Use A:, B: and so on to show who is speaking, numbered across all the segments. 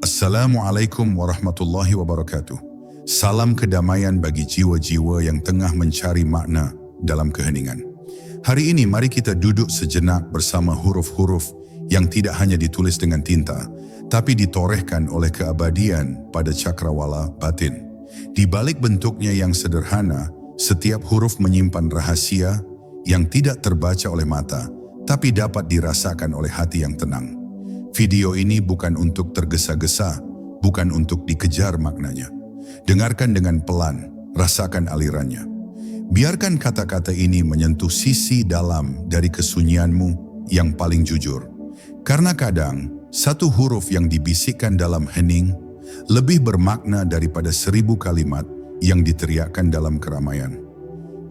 A: Assalamualaikum warahmatullahi wabarakatuh. Salam kedamaian bagi jiwa-jiwa yang tengah mencari makna dalam keheningan. Hari ini mari kita duduk sejenak bersama huruf-huruf yang tidak hanya ditulis dengan tinta, tapi ditorehkan oleh keabadian pada cakrawala batin. Di balik bentuknya yang sederhana, setiap huruf menyimpan rahasia yang tidak terbaca oleh mata, tapi dapat dirasakan oleh hati yang tenang. Video ini bukan untuk tergesa-gesa, bukan untuk dikejar maknanya. Dengarkan dengan pelan, rasakan alirannya. Biarkan kata-kata ini menyentuh sisi dalam dari kesunyianmu yang paling jujur. Karena kadang, satu huruf yang dibisikkan dalam hening lebih bermakna daripada 1000 kalimat yang diteriakkan dalam keramaian.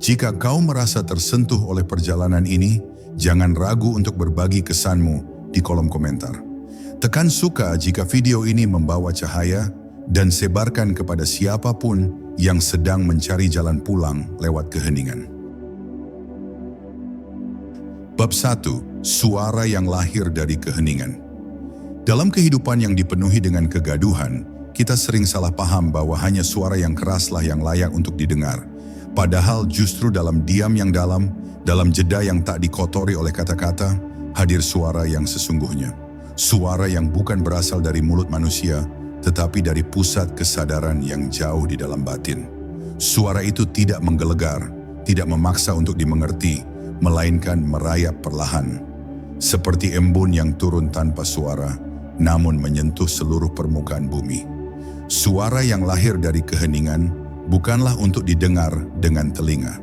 A: Jika kau merasa tersentuh oleh perjalanan ini, jangan ragu untuk berbagi kesanmu di kolom komentar. Tekan suka jika video ini membawa cahaya dan sebarkan kepada siapapun yang sedang mencari jalan pulang lewat keheningan. Bab 1. Suara yang lahir dari keheningan. Dalam kehidupan yang dipenuhi dengan kegaduhan, kita sering salah paham bahwa hanya suara yang keraslah yang layak untuk didengar. Padahal justru dalam diam yang dalam jeda yang tak dikotori oleh kata-kata, hadir suara yang sesungguhnya. Suara yang bukan berasal dari mulut manusia, tetapi dari pusat kesadaran yang jauh di dalam batin. Suara itu tidak menggelegar, tidak memaksa untuk dimengerti, melainkan merayap perlahan. Seperti embun yang turun tanpa suara, namun menyentuh seluruh permukaan bumi. Suara yang lahir dari keheningan bukanlah untuk didengar dengan telinga,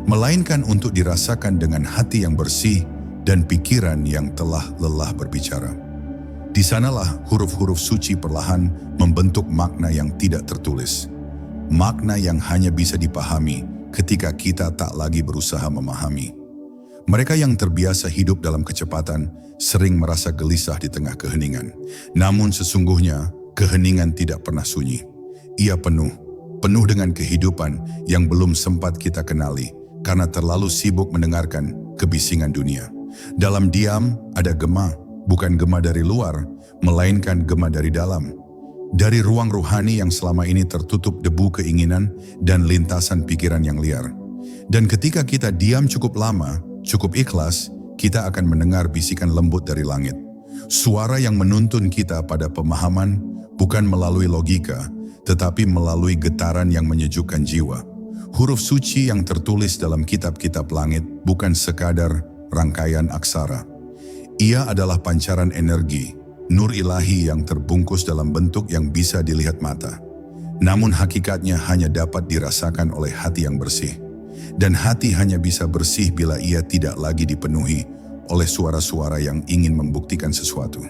A: melainkan untuk dirasakan dengan hati yang bersih dan pikiran yang telah lelah berbicara. Di sanalah huruf-huruf suci perlahan membentuk makna yang tidak tertulis. Makna yang hanya bisa dipahami ketika kita tak lagi berusaha memahami. Mereka yang terbiasa hidup dalam kecepatan sering merasa gelisah di tengah keheningan. Namun sesungguhnya keheningan tidak pernah sunyi. Ia penuh dengan kehidupan yang belum sempat kita kenali karena terlalu sibuk mendengarkan kebisingan dunia. Dalam diam ada gema. Bukan gema dari luar, melainkan gema dari dalam. Dari ruang ruhani yang selama ini tertutup debu keinginan dan lintasan pikiran yang liar. Dan ketika kita diam cukup lama, cukup ikhlas, kita akan mendengar bisikan lembut dari langit. Suara yang menuntun kita pada pemahaman bukan melalui logika, tetapi melalui getaran yang menyejukkan jiwa. Huruf suci yang tertulis dalam kitab-kitab langit bukan sekadar rangkaian aksara. Ia adalah pancaran energi, nur ilahi yang terbungkus dalam bentuk yang bisa dilihat mata. Namun hakikatnya hanya dapat dirasakan oleh hati yang bersih. Dan hati hanya bisa bersih bila ia tidak lagi dipenuhi oleh suara-suara yang ingin membuktikan sesuatu.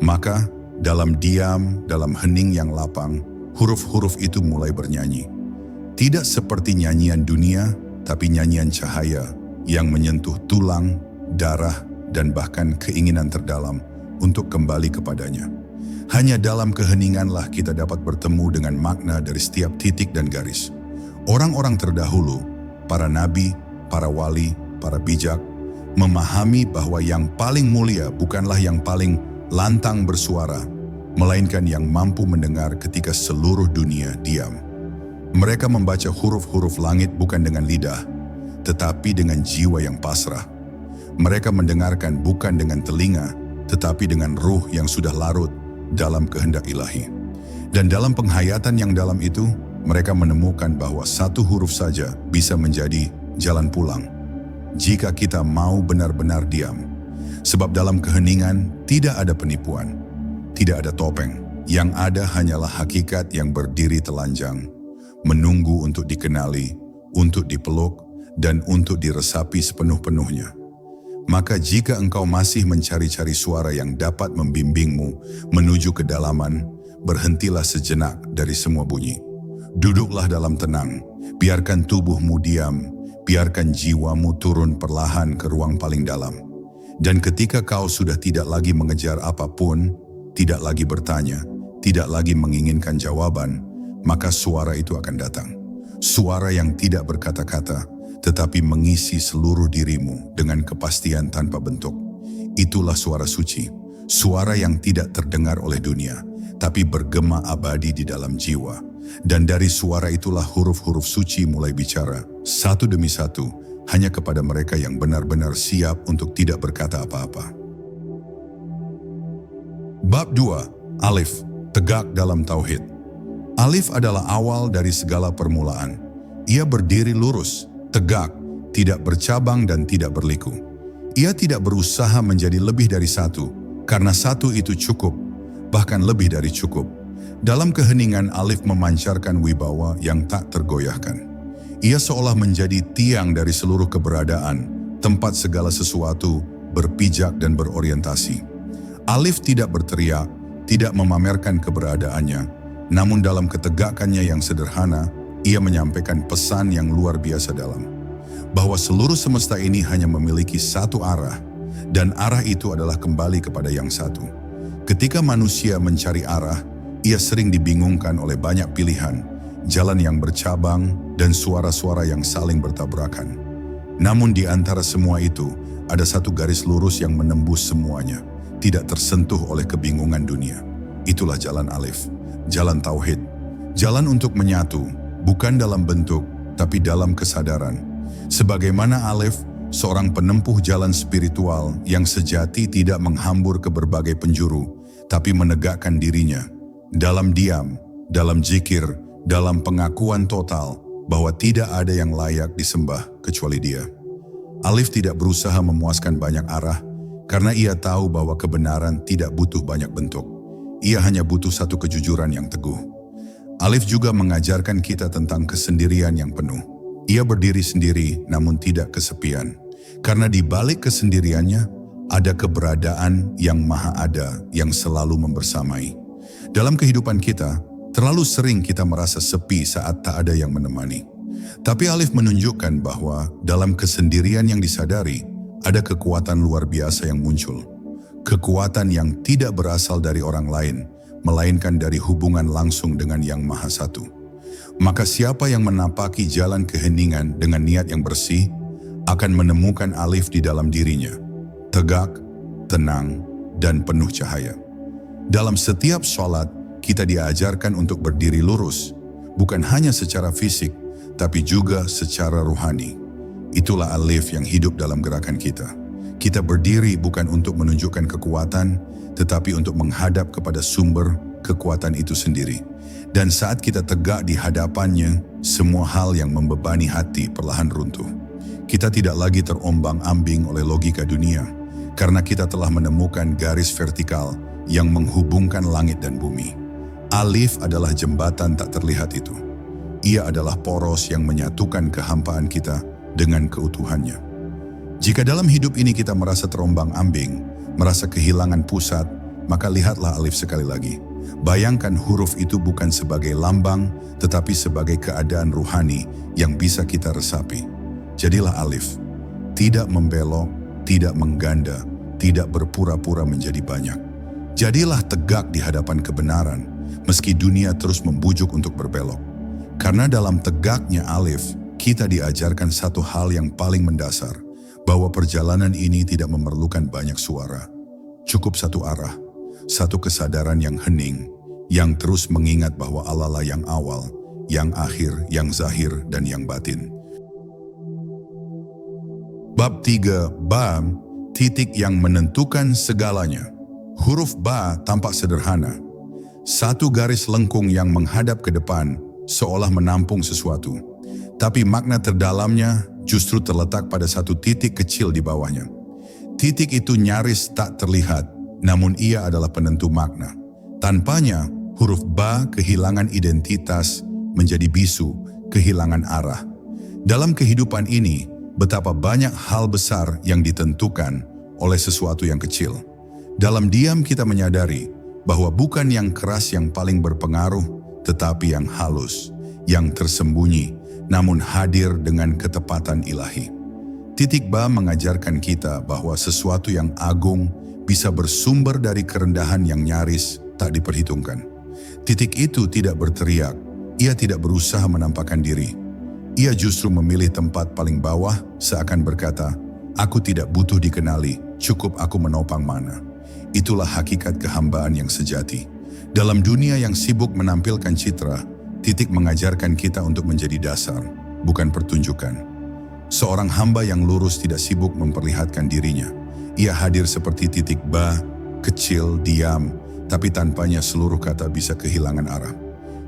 A: Maka, dalam diam, dalam hening yang lapang, huruf-huruf itu mulai bernyanyi. Tidak seperti nyanyian dunia, tapi nyanyian cahaya yang menyentuh tulang, darah, dan bahkan keinginan terdalam untuk kembali kepadanya. Hanya dalam keheninganlah kita dapat bertemu dengan makna dari setiap titik dan garis. Orang-orang terdahulu, para nabi, para wali, para bijak, memahami bahwa yang paling mulia bukanlah yang paling lantang bersuara, melainkan yang mampu mendengar ketika seluruh dunia diam. Mereka membaca huruf-huruf langit bukan dengan lidah, tetapi dengan jiwa yang pasrah. Mereka mendengarkan bukan dengan telinga, tetapi dengan ruh yang sudah larut dalam kehendak ilahi. Dan dalam penghayatan yang dalam itu, mereka menemukan bahwa satu huruf saja bisa menjadi jalan pulang. Jika kita mau benar-benar diam. Sebab dalam keheningan tidak ada penipuan, tidak ada topeng. Yang ada hanyalah hakikat yang berdiri telanjang, menunggu untuk dikenali, untuk dipeluk, dan untuk diresapi sepenuh-penuhnya. Maka jika engkau masih mencari-cari suara yang dapat membimbingmu menuju kedalaman, berhentilah sejenak dari semua bunyi. Duduklah dalam tenang, biarkan tubuhmu diam, biarkan jiwamu turun perlahan ke ruang paling dalam. Dan ketika kau sudah tidak lagi mengejar apapun, tidak lagi bertanya, tidak lagi menginginkan jawaban, maka suara itu akan datang. Suara yang tidak berkata-kata, tetapi mengisi seluruh dirimu dengan kepastian tanpa bentuk. Itulah suara suci, suara yang tidak terdengar oleh dunia, tapi bergema abadi di dalam jiwa. Dan dari suara itulah huruf-huruf suci mulai bicara, satu demi satu, hanya kepada mereka yang benar-benar siap untuk tidak berkata apa-apa. Bab 2. Alif, tegak dalam tauhid. Alif adalah awal dari segala permulaan. Ia berdiri lurus, tegak, tidak bercabang dan tidak berliku. Ia tidak berusaha menjadi lebih dari satu, karena satu itu cukup, bahkan lebih dari cukup. Dalam keheningan, Alif memancarkan wibawa yang tak tergoyahkan. Ia seolah menjadi tiang dari seluruh keberadaan, tempat segala sesuatu berpijak dan berorientasi. Alif tidak berteriak, tidak memamerkan keberadaannya, namun dalam ketegakannya yang sederhana, ia menyampaikan pesan yang luar biasa dalam. Bahwa seluruh semesta ini hanya memiliki satu arah, dan arah itu adalah kembali kepada yang satu. Ketika manusia mencari arah, ia sering dibingungkan oleh banyak pilihan, jalan yang bercabang, dan suara-suara yang saling bertabrakan. Namun di antara semua itu, ada satu garis lurus yang menembus semuanya, tidak tersentuh oleh kebingungan dunia. Itulah jalan Alif, jalan tauhid, jalan untuk menyatu, bukan dalam bentuk, tapi dalam kesadaran. Sebagaimana Alif, seorang penempuh jalan spiritual yang sejati tidak menghambur ke berbagai penjuru, tapi menegakkan dirinya dalam diam, dalam zikir, dalam pengakuan total bahwa tidak ada yang layak disembah kecuali Dia. Alif tidak berusaha memuaskan banyak arah karena ia tahu bahwa kebenaran tidak butuh banyak bentuk. Ia hanya butuh satu kejujuran yang teguh. Alif juga mengajarkan kita tentang kesendirian yang penuh. Ia berdiri sendiri namun tidak kesepian. Karena di balik kesendiriannya ada keberadaan yang maha ada yang selalu membersamai. Dalam kehidupan kita, terlalu sering kita merasa sepi saat tak ada yang menemani. Tapi Alif menunjukkan bahwa dalam kesendirian yang disadari, ada kekuatan luar biasa yang muncul. Kekuatan yang tidak berasal dari orang lain, melainkan dari hubungan langsung dengan Yang Maha Satu. Maka siapa yang menapaki jalan keheningan dengan niat yang bersih, akan menemukan Alif di dalam dirinya, tegak, tenang, dan penuh cahaya. Dalam setiap sholat, kita diajarkan untuk berdiri lurus, bukan hanya secara fisik, tapi juga secara ruhani. Itulah Alif yang hidup dalam gerakan kita. Kita berdiri bukan untuk menunjukkan kekuatan, tetapi untuk menghadap kepada sumber kekuatan itu sendiri. Dan saat kita tegak di hadapannya, semua hal yang membebani hati perlahan runtuh. Kita tidak lagi terombang-ambing oleh logika dunia, karena kita telah menemukan garis vertikal yang menghubungkan langit dan bumi. Alif adalah jembatan tak terlihat itu. Ia adalah poros yang menyatukan kehampaan kita dengan keutuhannya. Jika dalam hidup ini kita merasa terombang-ambing, merasa kehilangan pusat, maka lihatlah Alif sekali lagi. Bayangkan huruf itu bukan sebagai lambang, tetapi sebagai keadaan ruhani yang bisa kita resapi. Jadilah Alif, tidak membelok, tidak mengganda, tidak berpura-pura menjadi banyak. Jadilah tegak di hadapan kebenaran, meski dunia terus membujuk untuk berbelok. Karena dalam tegaknya Alif, kita diajarkan satu hal yang paling mendasar, bahwa perjalanan ini tidak memerlukan banyak suara. Cukup satu arah, satu kesadaran yang hening, yang terus mengingat bahwa Allah lah yang awal, yang akhir, yang zahir, dan yang batin. Bab 3, Ba, titik yang menentukan segalanya. Huruf Ba tampak sederhana. Satu garis lengkung yang menghadap ke depan, seolah menampung sesuatu. Tapi makna terdalamnya justru terletak pada satu titik kecil di bawahnya. Titik itu nyaris tak terlihat, namun ia adalah penentu makna. Tanpanya, huruf Ba kehilangan identitas, menjadi bisu, kehilangan arah. Dalam kehidupan ini, betapa banyak hal besar yang ditentukan oleh sesuatu yang kecil. Dalam diam kita menyadari bahwa bukan yang keras yang paling berpengaruh, tetapi yang halus, yang tersembunyi, namun hadir dengan ketepatan ilahi. Titik Ba mengajarkan kita bahwa sesuatu yang agung bisa bersumber dari kerendahan yang nyaris tak diperhitungkan. Titik itu tidak berteriak, ia tidak berusaha menampakkan diri. Ia justru memilih tempat paling bawah seakan berkata, "Aku tidak butuh dikenali, cukup aku menopang mana." Itulah hakikat kehambaan yang sejati. Dalam dunia yang sibuk menampilkan citra, titik mengajarkan kita untuk menjadi dasar, bukan pertunjukan. Seorang hamba yang lurus tidak sibuk memperlihatkan dirinya. Ia hadir seperti titik ba, kecil, diam, tapi tanpanya seluruh kata bisa kehilangan arah.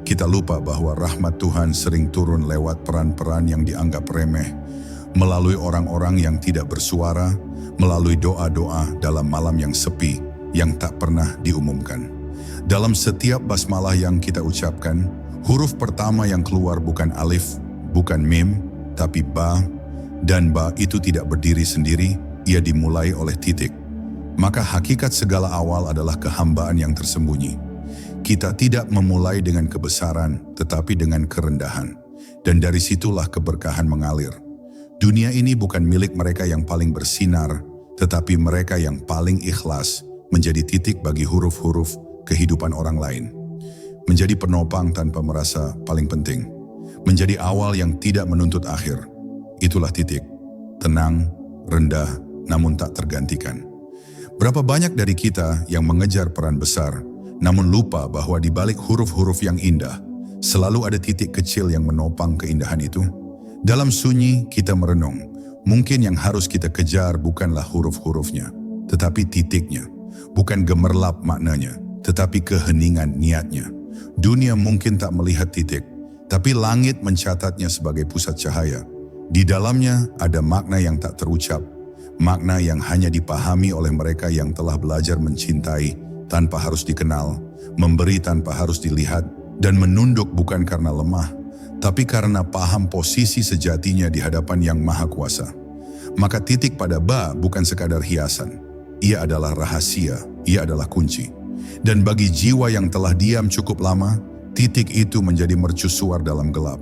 A: Kita lupa bahwa rahmat Tuhan sering turun lewat peran-peran yang dianggap remeh, melalui orang-orang yang tidak bersuara, melalui doa-doa dalam malam yang sepi, yang tak pernah diumumkan. Dalam setiap basmalah yang kita ucapkan, huruf pertama yang keluar bukan alif, bukan mim, tapi ba, dan ba itu tidak berdiri sendiri, ia dimulai oleh titik. Maka hakikat segala awal adalah kehambaan yang tersembunyi. Kita tidak memulai dengan kebesaran, tetapi dengan kerendahan. Dan dari situlah keberkahan mengalir. Dunia ini bukan milik mereka yang paling bersinar, tetapi mereka yang paling ikhlas menjadi titik bagi huruf-huruf kehidupan orang lain. Menjadi penopang tanpa merasa paling penting. Menjadi awal yang tidak menuntut akhir. Itulah titik. Tenang, rendah, namun tak tergantikan. Berapa banyak dari kita yang mengejar peran besar, namun lupa bahwa di balik huruf-huruf yang indah, selalu ada titik kecil yang menopang keindahan itu. Dalam sunyi kita merenung, mungkin yang harus kita kejar bukanlah huruf-hurufnya, tetapi titiknya. Bukan gemerlap maknanya, tetapi keheningan niatnya. Dunia mungkin tak melihat titik, tapi langit mencatatnya sebagai pusat cahaya. Di dalamnya ada makna yang tak terucap, makna yang hanya dipahami oleh mereka yang telah belajar mencintai tanpa harus dikenal, memberi tanpa harus dilihat, dan menunduk bukan karena lemah, tapi karena paham posisi sejatinya di hadapan Yang Maha Kuasa. Maka titik pada ba bukan sekadar hiasan, ia adalah rahasia, ia adalah kunci. Dan bagi jiwa yang telah diam cukup lama, titik itu menjadi mercusuar dalam gelap.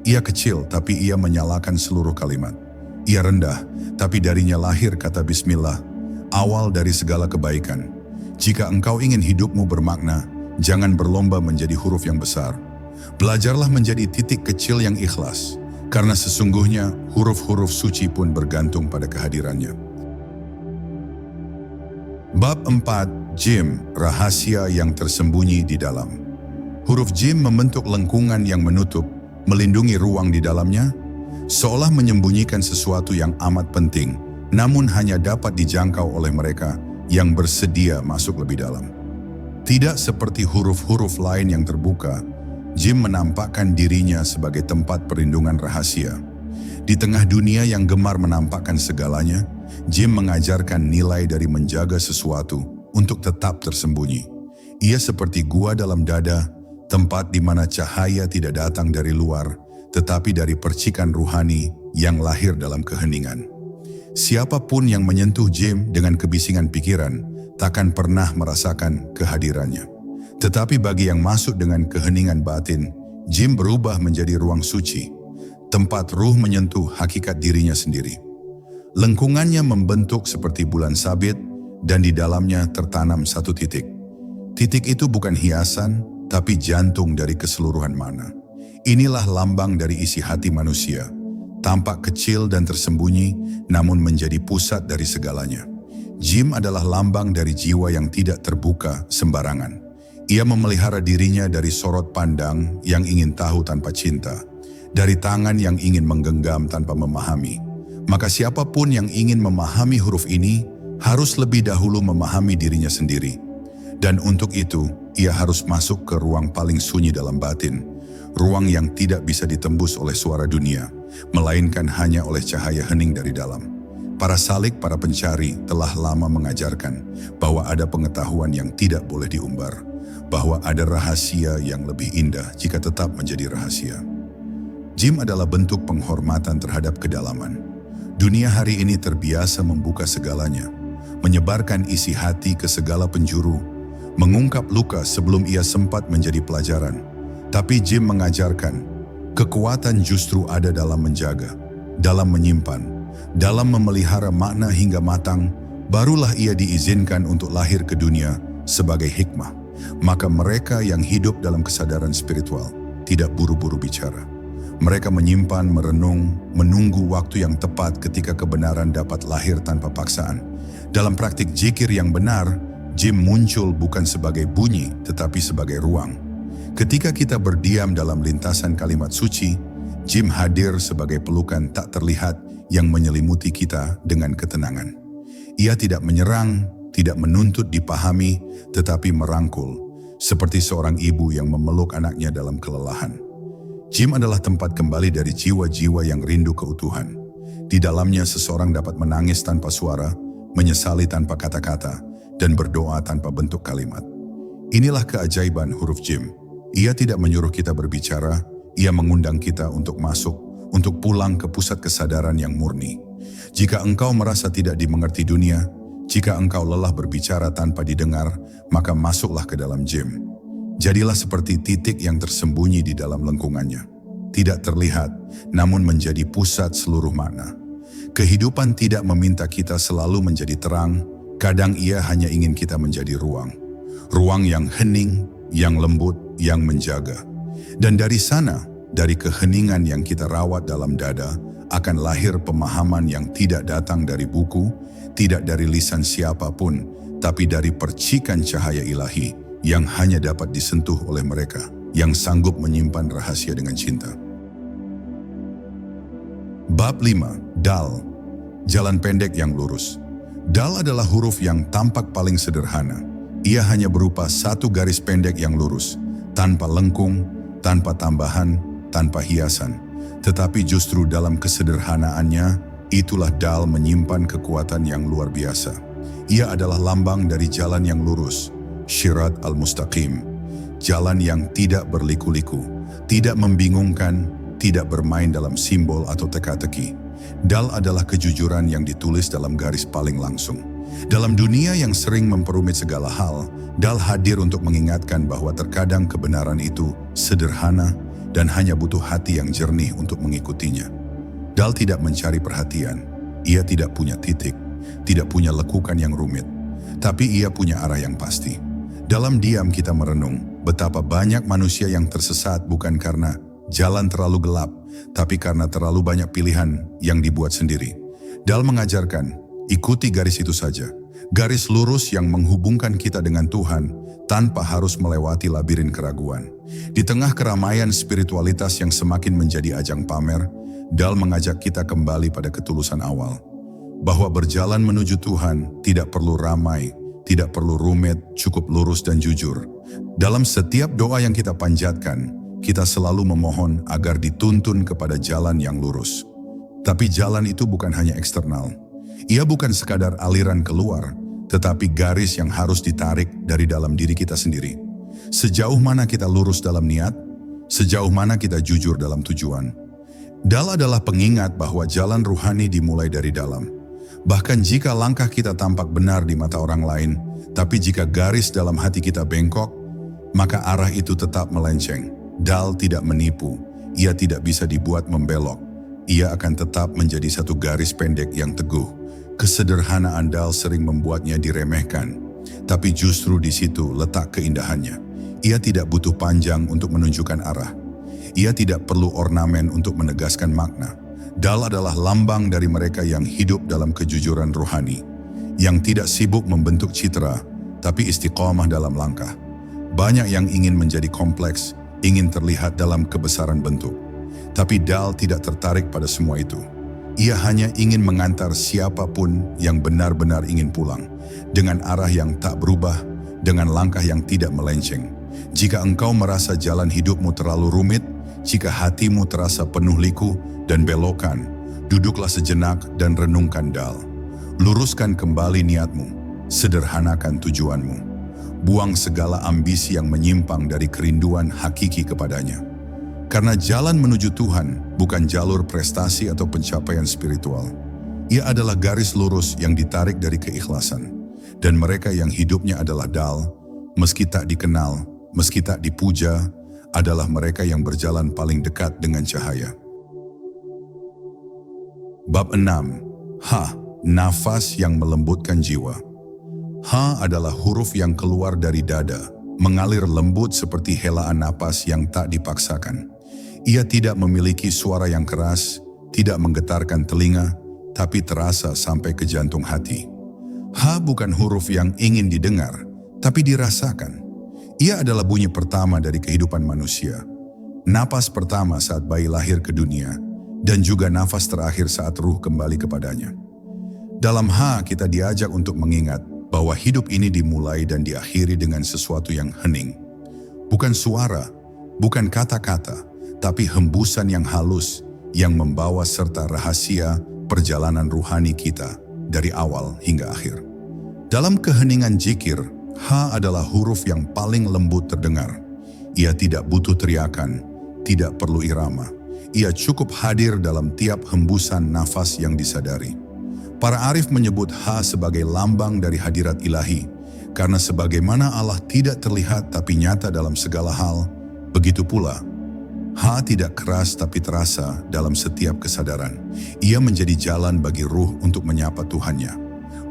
A: Ia kecil, tapi ia menyalakan seluruh kalimat. Ia rendah, tapi darinya lahir kata Bismillah, awal dari segala kebaikan. Jika engkau ingin hidupmu bermakna, jangan berlomba menjadi huruf yang besar. Belajarlah menjadi titik kecil yang ikhlas, karena sesungguhnya huruf-huruf suci pun bergantung pada kehadirannya. Bab 4, Jim, rahasia yang tersembunyi di dalam. Huruf Jim membentuk lengkungan yang menutup, melindungi ruang di dalamnya, seolah menyembunyikan sesuatu yang amat penting, namun hanya dapat dijangkau oleh mereka yang bersedia masuk lebih dalam. Tidak seperti huruf-huruf lain yang terbuka, Jim menampakkan dirinya sebagai tempat perlindungan rahasia. Di tengah dunia yang gemar menampakkan segalanya, Jim mengajarkan nilai dari menjaga sesuatu untuk tetap tersembunyi. Ia seperti gua dalam dada, tempat di mana cahaya tidak datang dari luar, tetapi dari percikan ruhani yang lahir dalam keheningan. Siapapun yang menyentuh Jim dengan kebisingan pikiran, takkan pernah merasakan kehadirannya. Tetapi bagi yang masuk dengan keheningan batin, Jim berubah menjadi ruang suci, tempat ruh menyentuh hakikat dirinya sendiri. Lengkungannya membentuk seperti bulan sabit, dan di dalamnya tertanam satu titik. Titik itu bukan hiasan, tapi jantung dari keseluruhan mana. Inilah lambang dari isi hati manusia, tampak kecil dan tersembunyi, namun menjadi pusat dari segalanya. Jim adalah lambang dari jiwa yang tidak terbuka sembarangan. Ia memelihara dirinya dari sorot pandang yang ingin tahu tanpa cinta, dari tangan yang ingin menggenggam tanpa memahami. Maka siapapun yang ingin memahami huruf ini harus lebih dahulu memahami dirinya sendiri. Dan untuk itu, ia harus masuk ke ruang paling sunyi dalam batin, ruang yang tidak bisa ditembus oleh suara dunia, melainkan hanya oleh cahaya hening dari dalam. Para salik, para pencari telah lama mengajarkan bahwa ada pengetahuan yang tidak boleh diumbar, bahwa ada rahasia yang lebih indah jika tetap menjadi rahasia. Jim adalah bentuk penghormatan terhadap kedalaman. Dunia hari ini terbiasa membuka segalanya, menyebarkan isi hati ke segala penjuru, mengungkap luka sebelum ia sempat menjadi pelajaran. Tapi Jim mengajarkan, kekuatan justru ada dalam menjaga, dalam menyimpan, dalam memelihara makna hingga matang, barulah ia diizinkan untuk lahir ke dunia sebagai hikmah. Maka mereka yang hidup dalam kesadaran spiritual tidak buru-buru bicara. Mereka menyimpan, merenung, menunggu waktu yang tepat ketika kebenaran dapat lahir tanpa paksaan. Dalam praktik zikir yang benar, Jim muncul bukan sebagai bunyi, tetapi sebagai ruang. Ketika kita berdiam dalam lintasan kalimat suci, Jim hadir sebagai pelukan tak terlihat yang menyelimuti kita dengan ketenangan. Ia tidak menyerang, tidak menuntut dipahami, tetapi merangkul, seperti seorang ibu yang memeluk anaknya dalam kelelahan. Jim adalah tempat kembali dari jiwa-jiwa yang rindu keutuhan. Di dalamnya seseorang dapat menangis tanpa suara, menyesali tanpa kata-kata, dan berdoa tanpa bentuk kalimat. Inilah keajaiban huruf Jim. Ia tidak menyuruh kita berbicara, ia mengundang kita untuk masuk, untuk pulang ke pusat kesadaran yang murni. Jika engkau merasa tidak dimengerti dunia, jika engkau lelah berbicara tanpa didengar, maka masuklah ke dalam Jim. Jadilah seperti titik yang tersembunyi di dalam lengkungannya. Tidak terlihat, namun menjadi pusat seluruh makna. Kehidupan tidak meminta kita selalu menjadi terang, kadang ia hanya ingin kita menjadi ruang. Ruang yang hening, yang lembut, yang menjaga. Dan dari sana, dari keheningan yang kita rawat dalam dada, akan lahir pemahaman yang tidak datang dari buku, tidak dari lisan siapapun, tapi dari percikan cahaya ilahi yang hanya dapat disentuh oleh mereka yang sanggup menyimpan rahasia dengan cinta. Bab 5. Dal. Jalan pendek yang lurus. Dal adalah huruf yang tampak paling sederhana. Ia hanya berupa satu garis pendek yang lurus, tanpa lengkung, tanpa tambahan, tanpa hiasan. Tetapi justru dalam kesederhanaannya, itulah dal menyimpan kekuatan yang luar biasa. Ia adalah lambang dari jalan yang lurus, Syirat al-Mustaqim, jalan yang tidak berliku-liku, tidak membingungkan, tidak bermain dalam simbol atau teka-teki. Dal adalah kejujuran yang ditulis dalam garis paling langsung. Dalam dunia yang sering memperumit segala hal, dal hadir untuk mengingatkan bahwa terkadang kebenaran itu sederhana dan hanya butuh hati yang jernih untuk mengikutinya. Dal tidak mencari perhatian, ia tidak punya titik, tidak punya lekukan yang rumit, tapi ia punya arah yang pasti. Dalam diam kita merenung betapa banyak manusia yang tersesat bukan karena jalan terlalu gelap, tapi karena terlalu banyak pilihan yang dibuat sendiri. Dal mengajarkan, ikuti garis itu saja. Garis lurus yang menghubungkan kita dengan Tuhan tanpa harus melewati labirin keraguan. Di tengah keramaian spiritualitas yang semakin menjadi ajang pamer, Dal mengajak kita kembali pada ketulusan awal. Bahwa berjalan menuju Tuhan tidak perlu ramai, tidak perlu rumit, cukup lurus dan jujur. Dalam setiap doa yang kita panjatkan, kita selalu memohon agar dituntun kepada jalan yang lurus. Tapi jalan itu bukan hanya eksternal. Ia bukan sekadar aliran keluar, tetapi garis yang harus ditarik dari dalam diri kita sendiri. Sejauh mana kita lurus dalam niat, sejauh mana kita jujur dalam tujuan. Dal adalah pengingat bahwa jalan ruhani dimulai dari dalam. Bahkan jika langkah kita tampak benar di mata orang lain, tapi jika garis dalam hati kita bengkok, maka arah itu tetap melenceng. Dal tidak menipu, ia tidak bisa dibuat membelok. Ia akan tetap menjadi satu garis pendek yang teguh. Kesederhanaan dal sering membuatnya diremehkan, tapi justru di situ letak keindahannya. Ia tidak butuh panjang untuk menunjukkan arah. Ia tidak perlu ornamen untuk menegaskan makna. Dal adalah lambang dari mereka yang hidup dalam kejujuran rohani, yang tidak sibuk membentuk citra, tapi istiqomah dalam langkah. Banyak yang ingin menjadi kompleks, ingin terlihat dalam kebesaran bentuk. Tapi Dal tidak tertarik pada semua itu. Ia hanya ingin mengantar siapapun yang benar-benar ingin pulang, dengan arah yang tak berubah, dengan langkah yang tidak melenceng. Jika engkau merasa jalan hidupmu terlalu rumit, jika hatimu terasa penuh liku dan belokan, duduklah sejenak dan renungkan Dal. Luruskan kembali niatmu, sederhanakan tujuanmu. Buang segala ambisi yang menyimpang dari kerinduan hakiki kepadanya. Karena jalan menuju Tuhan bukan jalur prestasi atau pencapaian spiritual. Ia adalah garis lurus yang ditarik dari keikhlasan. Dan mereka yang hidupnya adalah Dal, meski tak dikenal, meski tak dipuja, adalah mereka yang berjalan paling dekat dengan cahaya. Bab 6. Ha, nafas yang melembutkan jiwa. Ha adalah huruf yang keluar dari dada, mengalir lembut seperti helaan napas yang tak dipaksakan. Ia tidak memiliki suara yang keras, tidak menggetarkan telinga, tapi terasa sampai ke jantung hati. Ha bukan huruf yang ingin didengar, tapi dirasakan. Ia adalah bunyi pertama dari kehidupan manusia. Napas pertama saat bayi lahir ke dunia, dan juga nafas terakhir saat ruh kembali kepadanya. Dalam Ha kita diajak untuk mengingat bahwa hidup ini dimulai dan diakhiri dengan sesuatu yang hening. Bukan suara, bukan kata-kata, tapi hembusan yang halus yang membawa serta rahasia perjalanan ruhani kita dari awal hingga akhir. Dalam keheningan zikir, Ha adalah huruf yang paling lembut terdengar. Ia tidak butuh teriakan, tidak perlu irama. Ia cukup hadir dalam tiap hembusan nafas yang disadari. Para arif menyebut Ha sebagai lambang dari hadirat ilahi, karena sebagaimana Allah tidak terlihat tapi nyata dalam segala hal, begitu pula Ha tidak keras tapi terasa dalam setiap kesadaran. Ia menjadi jalan bagi ruh untuk menyapa Tuhannya.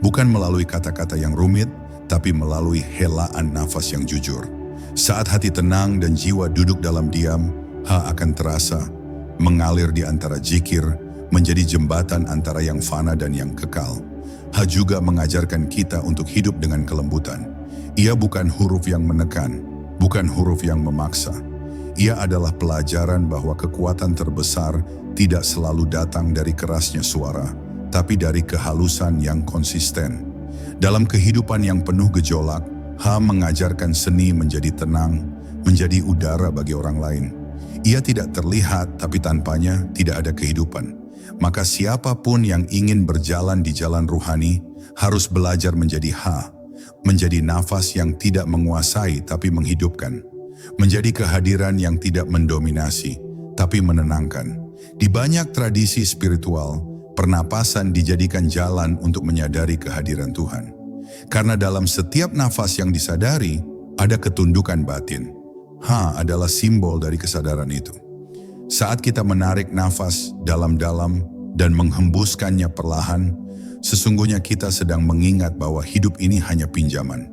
A: Bukan melalui kata-kata yang rumit, tapi melalui helaan nafas yang jujur. Saat hati tenang dan jiwa duduk dalam diam, Ha akan terasa mengalir di antara zikir, menjadi jembatan antara yang fana dan yang kekal. Ha juga mengajarkan kita untuk hidup dengan kelembutan. Ia bukan huruf yang menekan, bukan huruf yang memaksa. Ia adalah pelajaran bahwa kekuatan terbesar tidak selalu datang dari kerasnya suara, tapi dari kehalusan yang konsisten. Dalam kehidupan yang penuh gejolak, Ha mengajarkan seni menjadi tenang, menjadi udara bagi orang lain. Ia tidak terlihat, tapi tanpanya tidak ada kehidupan. Maka siapapun yang ingin berjalan di jalan ruhani harus belajar menjadi Ha, menjadi nafas yang tidak menguasai tapi menghidupkan, menjadi kehadiran yang tidak mendominasi tapi menenangkan. Di banyak tradisi spiritual, pernapasan dijadikan jalan untuk menyadari kehadiran Tuhan. Karena dalam setiap nafas yang disadari, ada ketundukan batin. Ha adalah simbol dari kesadaran itu. Saat kita menarik nafas dalam-dalam dan menghembuskannya perlahan, sesungguhnya kita sedang mengingat bahwa hidup ini hanya pinjaman.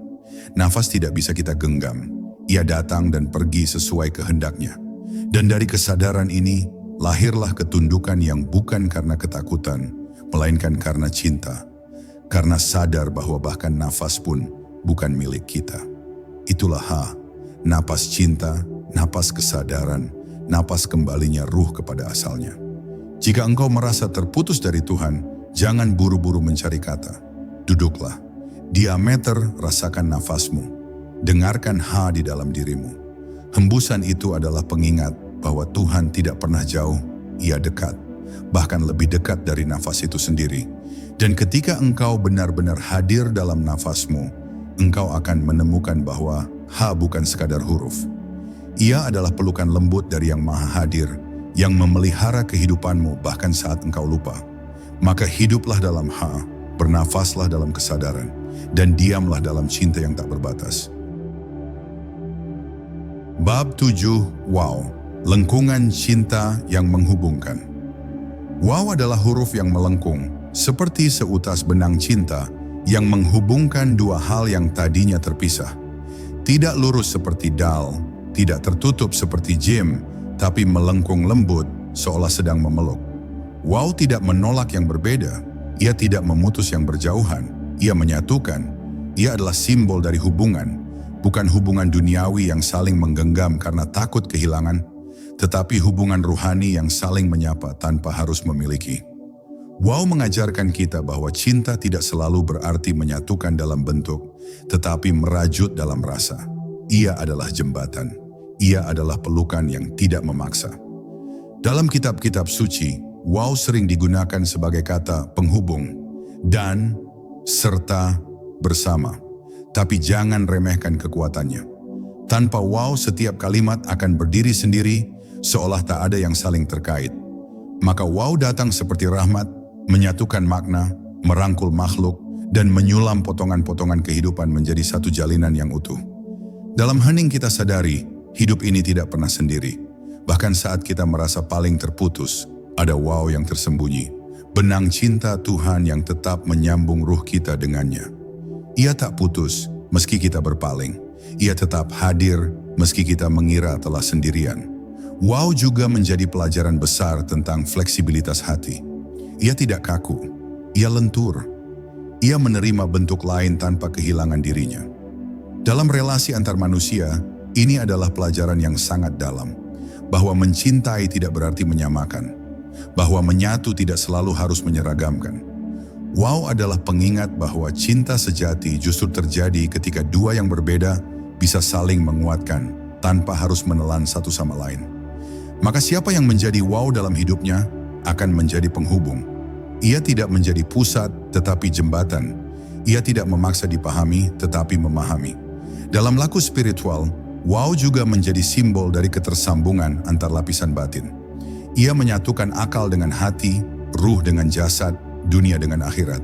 A: Nafas tidak bisa kita genggam. Ia datang dan pergi sesuai kehendaknya. Dan dari kesadaran ini, lahirlah ketundukan yang bukan karena ketakutan, melainkan karena cinta. Karena sadar bahwa bahkan nafas pun bukan milik kita. Itulah Ha, napas cinta, napas kesadaran, napas kembalinya ruh kepada asalnya. Jika engkau merasa terputus dari Tuhan, jangan buru-buru mencari kata. Duduklah, diameter rasakan nafasmu. Dengarkan Ha di dalam dirimu. Hembusan itu adalah pengingat bahwa Tuhan tidak pernah jauh, Ia dekat, bahkan lebih dekat dari nafas itu sendiri. Dan ketika engkau benar-benar hadir dalam nafasmu, engkau akan menemukan bahwa Ha bukan sekadar huruf. Ia adalah pelukan lembut dari Yang Maha Hadir, yang memelihara kehidupanmu bahkan saat engkau lupa. Maka hiduplah dalam Ha, bernafaslah dalam kesadaran, dan diamlah dalam cinta yang tak berbatas. Bab 7. Wow, lengkungan cinta yang menghubungkan. Wow adalah huruf yang melengkung, seperti seutas benang cinta yang menghubungkan dua hal yang tadinya terpisah. Tidak lurus seperti dal, tidak tertutup seperti jim, tapi melengkung lembut seolah sedang memeluk. Wow tidak menolak yang berbeda, ia tidak memutus yang berjauhan, ia menyatukan. Ia adalah simbol dari hubungan, bukan hubungan duniawi yang saling menggenggam karena takut kehilangan, tetapi hubungan ruhani yang saling menyapa tanpa harus memiliki. Wow mengajarkan kita bahwa cinta tidak selalu berarti menyatukan dalam bentuk, tetapi merajut dalam rasa. Ia adalah jembatan. Ia adalah pelukan yang tidak memaksa. Dalam kitab-kitab suci, wow sering digunakan sebagai kata penghubung, dan, serta, bersama. Tapi jangan remehkan kekuatannya. Tanpa wow setiap kalimat akan berdiri sendiri, seolah tak ada yang saling terkait. Maka wow datang seperti rahmat, menyatukan makna, merangkul makhluk, dan menyulam potongan-potongan kehidupan menjadi satu jalinan yang utuh. Dalam hening kita sadari, hidup ini tidak pernah sendiri. Bahkan saat kita merasa paling terputus, ada wow yang tersembunyi. Benang cinta Tuhan yang tetap menyambung ruh kita dengannya. Ia tak putus meski kita berpaling. Ia tetap hadir meski kita mengira telah sendirian. Wow juga menjadi pelajaran besar tentang fleksibilitas hati. Ia tidak kaku, ia lentur. Ia menerima bentuk lain tanpa kehilangan dirinya. Dalam relasi antar manusia, ini adalah pelajaran yang sangat dalam. Bahwa mencintai tidak berarti menyamakan. Bahwa menyatu tidak selalu harus menyeragamkan. Wow adalah pengingat bahwa cinta sejati justru terjadi ketika dua yang berbeda bisa saling menguatkan tanpa harus menelan satu sama lain. Maka siapa yang menjadi wow dalam hidupnya akan menjadi penghubung. Ia tidak menjadi pusat tetapi jembatan. Ia tidak memaksa dipahami tetapi memahami. Dalam laku spiritual, wow juga menjadi simbol dari ketersambungan antar lapisan batin. Ia menyatukan akal dengan hati, ruh dengan jasad, dunia dengan akhirat.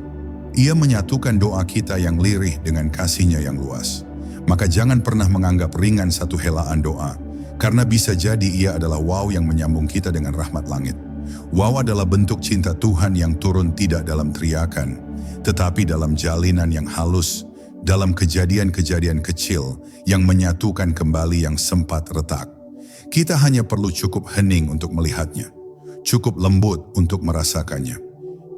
A: Ia menyatukan doa kita yang lirih dengan kasih-Nya yang luas. Maka jangan pernah menganggap ringan satu helaan doa, karena bisa jadi ia adalah wow yang menyambung kita dengan rahmat langit. Wow adalah bentuk cinta Tuhan yang turun tidak dalam teriakan, tetapi dalam jalinan yang halus, dalam kejadian-kejadian kecil yang menyatukan kembali yang sempat retak. Kita hanya perlu cukup hening untuk melihatnya, cukup lembut untuk merasakannya.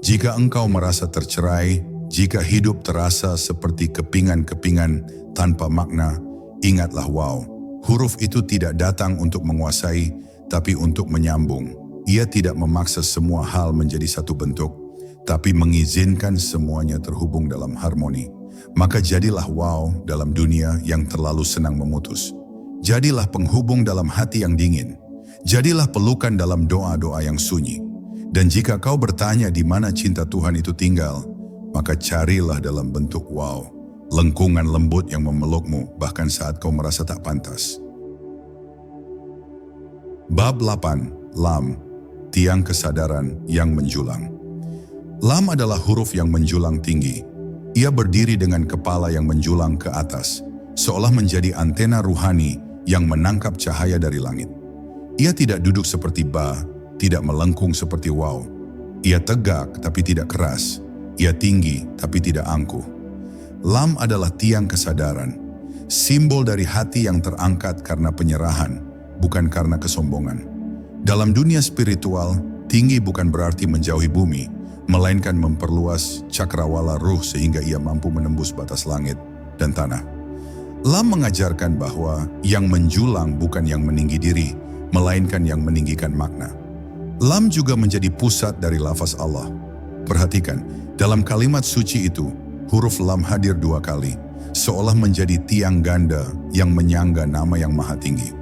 A: Jika engkau merasa tercerai, jika hidup terasa seperti kepingan-kepingan tanpa makna, ingatlah wow. Huruf itu tidak datang untuk menguasai, tapi untuk menyambung. Ia tidak memaksa semua hal menjadi satu bentuk, tapi mengizinkan semuanya terhubung dalam harmoni. Maka jadilah wow dalam dunia yang terlalu senang memutus. Jadilah penghubung dalam hati yang dingin. Jadilah pelukan dalam doa-doa yang sunyi. Dan jika kau bertanya di mana cinta Tuhan itu tinggal, maka carilah dalam bentuk wow. Lengkungan lembut yang memelukmu bahkan saat kau merasa tak pantas. Bab 8. Lam, tiang kesadaran yang menjulang. Lam adalah huruf yang menjulang tinggi. Ia berdiri dengan kepala yang menjulang ke atas, seolah menjadi antena ruhani yang menangkap cahaya dari langit. Ia tidak duduk seperti ba, tidak melengkung seperti wow. Ia tegak tapi tidak keras. Ia tinggi tapi tidak angkuh. Lam adalah tiang kesadaran, simbol dari hati yang terangkat karena penyerahan, bukan karena kesombongan. Dalam dunia spiritual, tinggi bukan berarti menjauhi bumi, melainkan memperluas cakrawala ruh sehingga ia mampu menembus batas langit dan tanah. Lam mengajarkan bahwa yang menjulang bukan yang meninggi diri, melainkan yang meninggikan makna. Lam juga menjadi pusat dari lafaz Allah. Perhatikan, dalam kalimat suci itu, huruf lam hadir 2 kali, seolah menjadi tiang ganda yang menyangga nama yang maha tinggi.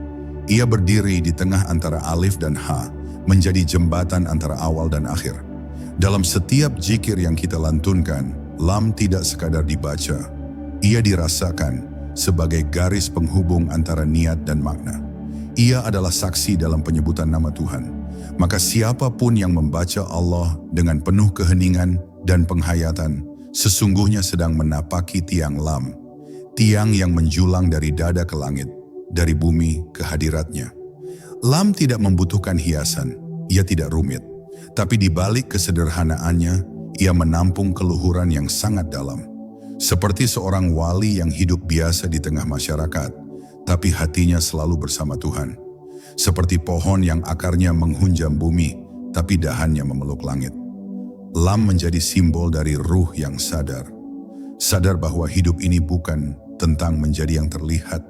A: Ia berdiri di tengah antara alif dan ha, menjadi jembatan antara awal dan akhir. Dalam setiap zikir yang kita lantunkan, lam tidak sekadar dibaca, ia dirasakan sebagai garis penghubung antara niat dan makna. Ia adalah saksi dalam penyebutan nama Tuhan. Maka siapapun yang membaca Allah dengan penuh keheningan dan penghayatan, sesungguhnya sedang menapaki tiang lam, tiang yang menjulang dari dada ke langit, dari bumi ke hadiratnya. Lam tidak membutuhkan hiasan, ia tidak rumit, tapi di balik kesederhanaannya, ia menampung keluhuran yang sangat dalam. Seperti seorang wali yang hidup biasa di tengah masyarakat, tapi hatinya selalu bersama Tuhan. Seperti pohon yang akarnya menghunjam bumi, tapi dahannya memeluk langit. Lam menjadi simbol dari ruh yang sadar. Sadar bahwa hidup ini bukan tentang menjadi yang terlihat,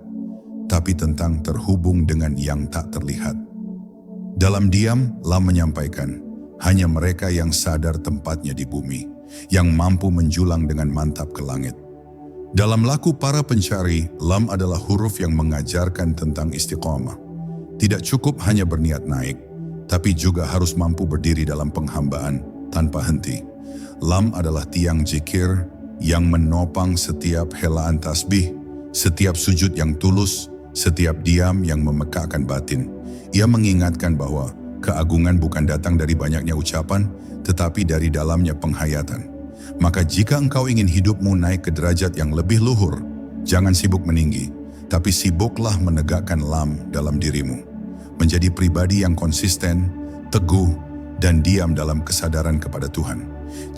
A: tapi tentang terhubung dengan yang tak terlihat. Dalam diam, Lam menyampaikan, hanya mereka yang sadar tempatnya di bumi, yang mampu menjulang dengan mantap ke langit. Dalam laku para pencari, lam adalah huruf yang mengajarkan tentang istiqomah. Tidak cukup hanya berniat naik, tapi juga harus mampu berdiri dalam penghambaan tanpa henti. Lam adalah tiang zikir yang menopang setiap helaan tasbih, setiap sujud yang tulus, setiap diam yang memekakkan batin. Ia mengingatkan bahwa keagungan bukan datang dari banyaknya ucapan, tetapi dari dalamnya penghayatan. Maka jika engkau ingin hidupmu naik ke derajat yang lebih luhur, jangan sibuk meninggi, tapi sibuklah menegakkan lam dalam dirimu. Menjadi pribadi yang konsisten, teguh, dan diam dalam kesadaran kepada Tuhan.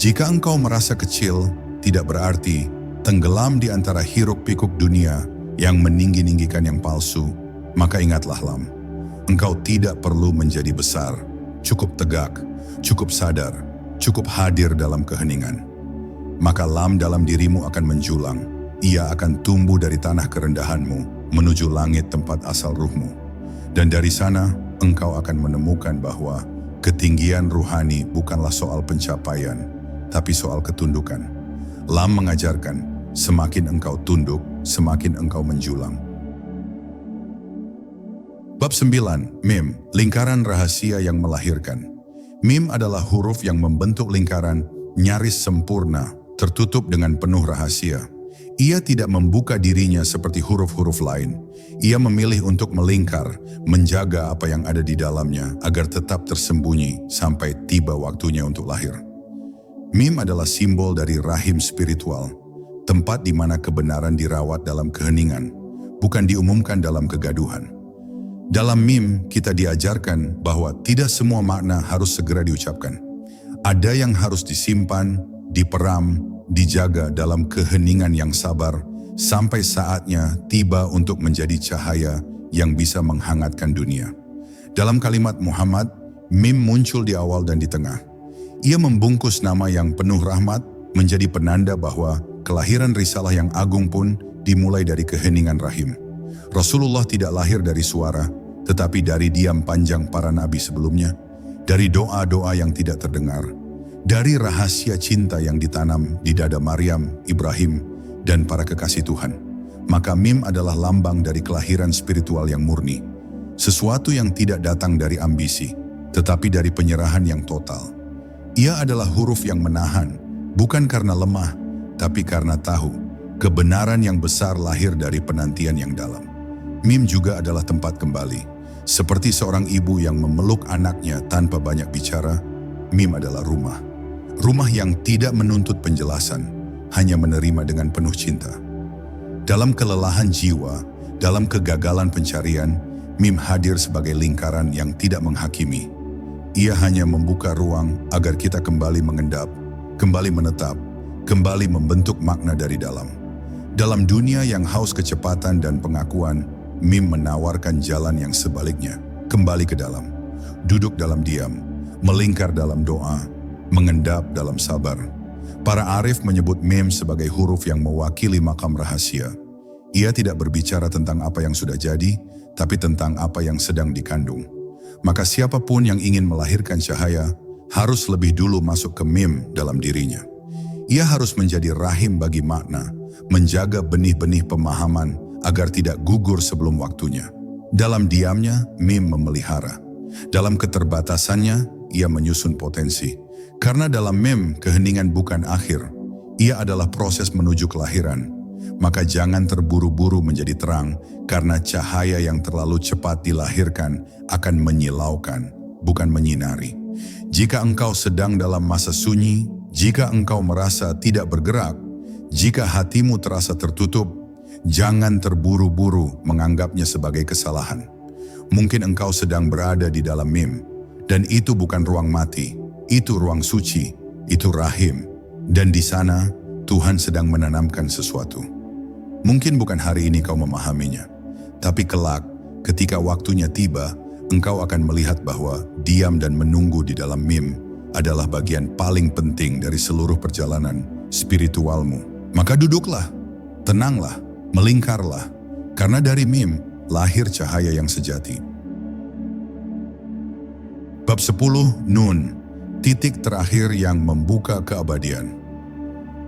A: Jika engkau merasa kecil, tidak berarti tenggelam di antara hiruk-pikuk dunia yang meninggi-ninggikan yang palsu, maka ingatlah lam. Engkau tidak perlu menjadi besar, cukup tegak, cukup sadar, cukup hadir dalam keheningan. maka lam dalam dirimu akan menjulang. Ia akan tumbuh dari tanah kerendahanmu menuju langit tempat asal ruhmu. Dan dari sana engkau akan menemukan bahwa ketinggian ruhani bukanlah soal pencapaian, tapi soal ketundukan. Lam mengajarkan, semakin engkau tunduk, semakin engkau menjulang. Bab 9, Mim, lingkaran rahasia yang melahirkan. Mim adalah huruf yang membentuk lingkaran nyaris sempurna, tertutup dengan penuh rahasia. Ia tidak membuka dirinya seperti huruf-huruf lain. Ia memilih untuk melingkar, menjaga apa yang ada di dalamnya agar tetap tersembunyi sampai tiba waktunya untuk lahir. Mim adalah simbol dari rahim spiritual, tempat di mana kebenaran dirawat dalam keheningan, bukan diumumkan dalam kegaduhan. Dalam mim, kita diajarkan bahwa tidak semua makna harus segera diucapkan. Ada yang harus disimpan, diperam, dijaga dalam keheningan yang sabar, sampai saatnya tiba untuk menjadi cahaya yang bisa menghangatkan dunia. Dalam kalimat Muhammad, mim muncul di awal dan di tengah. Ia membungkus nama yang penuh rahmat, menjadi penanda bahwa kelahiran risalah yang agung pun dimulai dari keheningan rahim. Rasulullah tidak lahir dari suara, tetapi dari diam panjang para nabi sebelumnya, dari doa-doa yang tidak terdengar, dari rahasia cinta yang ditanam di dada Maryam, Ibrahim, dan para kekasih Tuhan. Maka mim adalah lambang dari kelahiran spiritual yang murni, sesuatu yang tidak datang dari ambisi, tetapi dari penyerahan yang total. Ia adalah huruf yang menahan, bukan karena lemah, tapi karena tahu kebenaran yang besar lahir dari penantian yang dalam. Mim juga adalah tempat kembali. Seperti seorang ibu yang memeluk anaknya tanpa banyak bicara, mim adalah rumah. Rumah yang tidak menuntut penjelasan, hanya menerima dengan penuh cinta. Dalam kelelahan jiwa, dalam kegagalan pencarian, mim hadir sebagai lingkaran yang tidak menghakimi. Ia hanya membuka ruang agar kita kembali mengendap, kembali menetap, kembali membentuk makna dari dalam. Dalam dunia yang haus kecepatan dan pengakuan, mim menawarkan jalan yang sebaliknya, kembali ke dalam, duduk dalam diam, melingkar dalam doa, mengendap dalam sabar. Para arif menyebut mim sebagai huruf yang mewakili makam rahasia. Ia tidak berbicara tentang apa yang sudah jadi, tapi tentang apa yang sedang dikandung. Maka siapapun yang ingin melahirkan cahaya, harus lebih dulu masuk ke mim dalam dirinya. Ia harus menjadi rahim bagi makna, menjaga benih-benih pemahaman, agar tidak gugur sebelum waktunya. Dalam diamnya, mim memelihara. Dalam keterbatasannya, ia menyusun potensi. Karena dalam mim, keheningan bukan akhir. Ia adalah proses menuju kelahiran. Maka jangan terburu-buru menjadi terang, karena cahaya yang terlalu cepat dilahirkan akan menyilaukan, bukan menyinari. Jika engkau sedang dalam masa sunyi, jika engkau merasa tidak bergerak, jika hatimu terasa tertutup, jangan terburu-buru menganggapnya sebagai kesalahan. Mungkin engkau sedang berada di dalam mim, dan itu bukan ruang mati, itu ruang suci, itu rahim. Dan di sana, Tuhan sedang menanamkan sesuatu. Mungkin bukan hari ini kau memahaminya, tapi kelak, ketika waktunya tiba, engkau akan melihat bahwa diam dan menunggu di dalam mim adalah bagian paling penting dari seluruh perjalanan spiritualmu. Maka duduklah, tenanglah, melingkarlah, karena dari mim lahir cahaya yang sejati. Bab 10, Nun, titik terakhir yang membuka keabadian.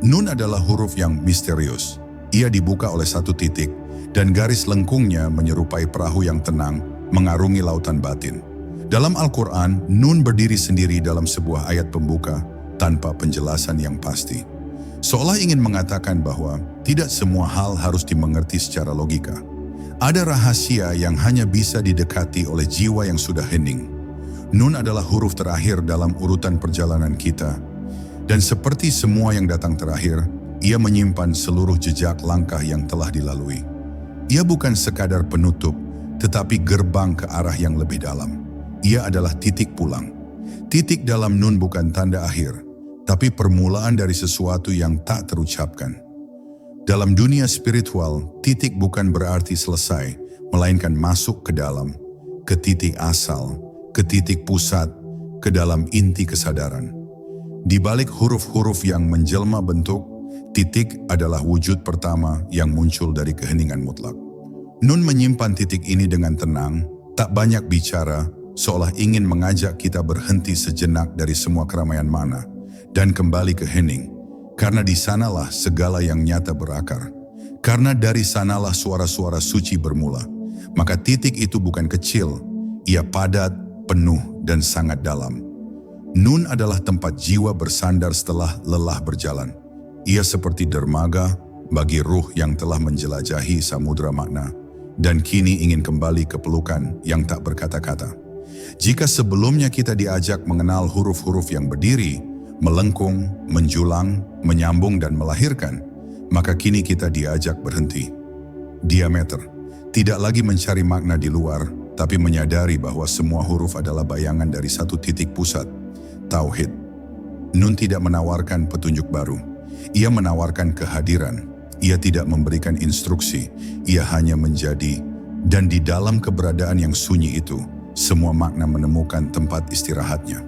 A: Nun adalah huruf yang misterius. Ia dibuka oleh satu titik, dan garis lengkungnya menyerupai perahu yang tenang, mengarungi lautan batin. Dalam Al-Quran, Nun berdiri sendiri dalam sebuah ayat pembuka, tanpa penjelasan yang pasti. Seolah ingin mengatakan bahwa tidak semua hal harus dimengerti secara logika. Ada rahasia yang hanya bisa didekati oleh jiwa yang sudah hening. Nun adalah huruf terakhir dalam urutan perjalanan kita. Dan seperti semua yang datang terakhir, ia menyimpan seluruh jejak langkah yang telah dilalui. Ia bukan sekadar penutup, tetapi gerbang ke arah yang lebih dalam. Ia adalah titik pulang. Titik dalam Nun bukan tanda akhir, tapi permulaan dari sesuatu yang tak terucapkan. Dalam dunia spiritual, titik bukan berarti selesai, melainkan masuk ke dalam, ke titik asal, ke titik pusat, ke dalam inti kesadaran. Di balik huruf-huruf yang menjelma bentuk, titik adalah wujud pertama yang muncul dari keheningan mutlak. Nun menyimpan titik ini dengan tenang, tak banyak bicara, seolah ingin mengajak kita berhenti sejenak dari semua keramaian mana dan kembali ke hening, karena di sanalah segala yang nyata berakar. Karena dari sanalah suara-suara suci bermula. Maka titik itu bukan kecil, ia padat, penuh, dan sangat dalam. Nun adalah tempat jiwa bersandar setelah lelah berjalan. Ia seperti dermaga bagi ruh yang telah menjelajahi samudera makna dan kini ingin kembali ke pelukan yang tak berkata-kata. Jika sebelumnya kita diajak mengenal huruf-huruf yang berdiri, melengkung, menjulang, menyambung dan melahirkan, maka kini kita diajak berhenti. Diameter, tidak lagi mencari makna di luar, tapi menyadari bahwa semua huruf adalah bayangan dari satu titik pusat, Tauhid. Nun tidak menawarkan petunjuk baru, ia menawarkan kehadiran. Ia tidak memberikan instruksi, ia hanya menjadi, dan di dalam keberadaan yang sunyi itu, semua makna menemukan tempat istirahatnya.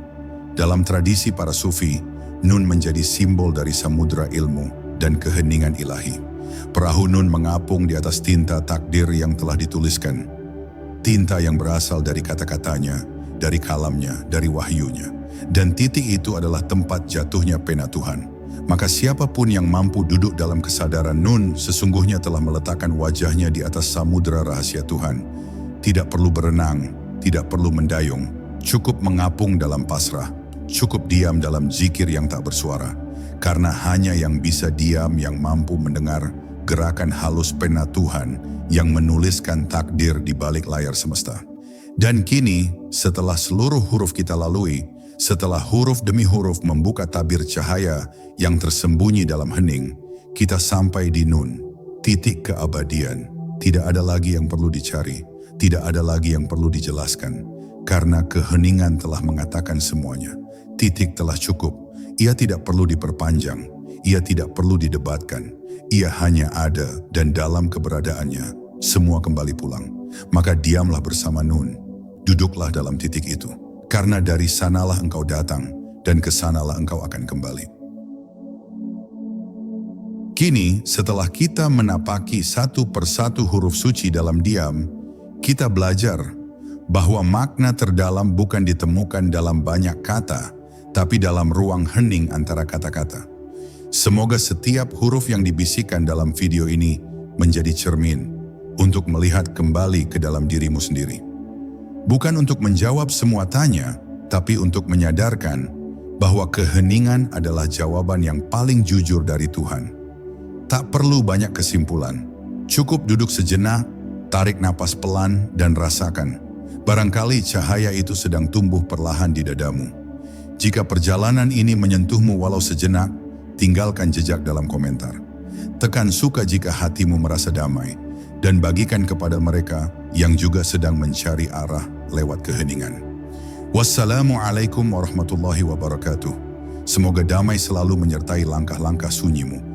A: Dalam tradisi para sufi, Nun menjadi simbol dari samudera ilmu dan keheningan ilahi. Perahu Nun mengapung di atas tinta takdir yang telah dituliskan. Tinta yang berasal dari kata-katanya, dari kalamnya, dari wahyunya. Dan titik itu adalah tempat jatuhnya pena Tuhan. Maka siapapun yang mampu duduk dalam kesadaran Nun sesungguhnya telah meletakkan wajahnya di atas samudera rahasia Tuhan. Tidak perlu berenang, tidak perlu mendayung, cukup mengapung dalam pasrah, cukup diam dalam zikir yang tak bersuara. Karena hanya yang bisa diam yang mampu mendengar gerakan halus pena Tuhan yang menuliskan takdir di balik layar semesta. Dan kini, setelah seluruh huruf kita lalui, setelah huruf demi huruf membuka tabir cahaya yang tersembunyi dalam hening, kita sampai di Nun, titik keabadian. Tidak ada lagi yang perlu dicari, tidak ada lagi yang perlu dijelaskan, karena keheningan telah mengatakan semuanya. Titik telah cukup, ia tidak perlu diperpanjang, ia tidak perlu didebatkan, ia hanya ada dan dalam keberadaannya, semua kembali pulang. Maka diamlah bersama Nun, duduklah dalam titik itu. Karena dari sanalah engkau datang, dan ke sanalah engkau akan kembali. Kini, setelah kita menapaki satu persatu huruf suci dalam diam, kita belajar bahwa makna terdalam bukan ditemukan dalam banyak kata, tapi dalam ruang hening antara kata-kata. Semoga setiap huruf yang dibisikkan dalam video ini menjadi cermin untuk melihat kembali ke dalam dirimu sendiri. Bukan untuk menjawab semua tanya, tapi untuk menyadarkan bahwa keheningan adalah jawaban yang paling jujur dari Tuhan. Tak perlu banyak kesimpulan, cukup duduk sejenak, tarik napas pelan dan rasakan. Barangkali cahaya itu sedang tumbuh perlahan di dadamu. Jika perjalanan ini menyentuhmu walau sejenak, tinggalkan jejak dalam komentar. Tekan suka jika hatimu merasa damai, dan bagikan kepada mereka yang juga sedang mencari arah lewat keheningan. Wassalamualaikum warahmatullahi wabarakatuh. Semoga damai selalu menyertai langkah-langkah sunyimu.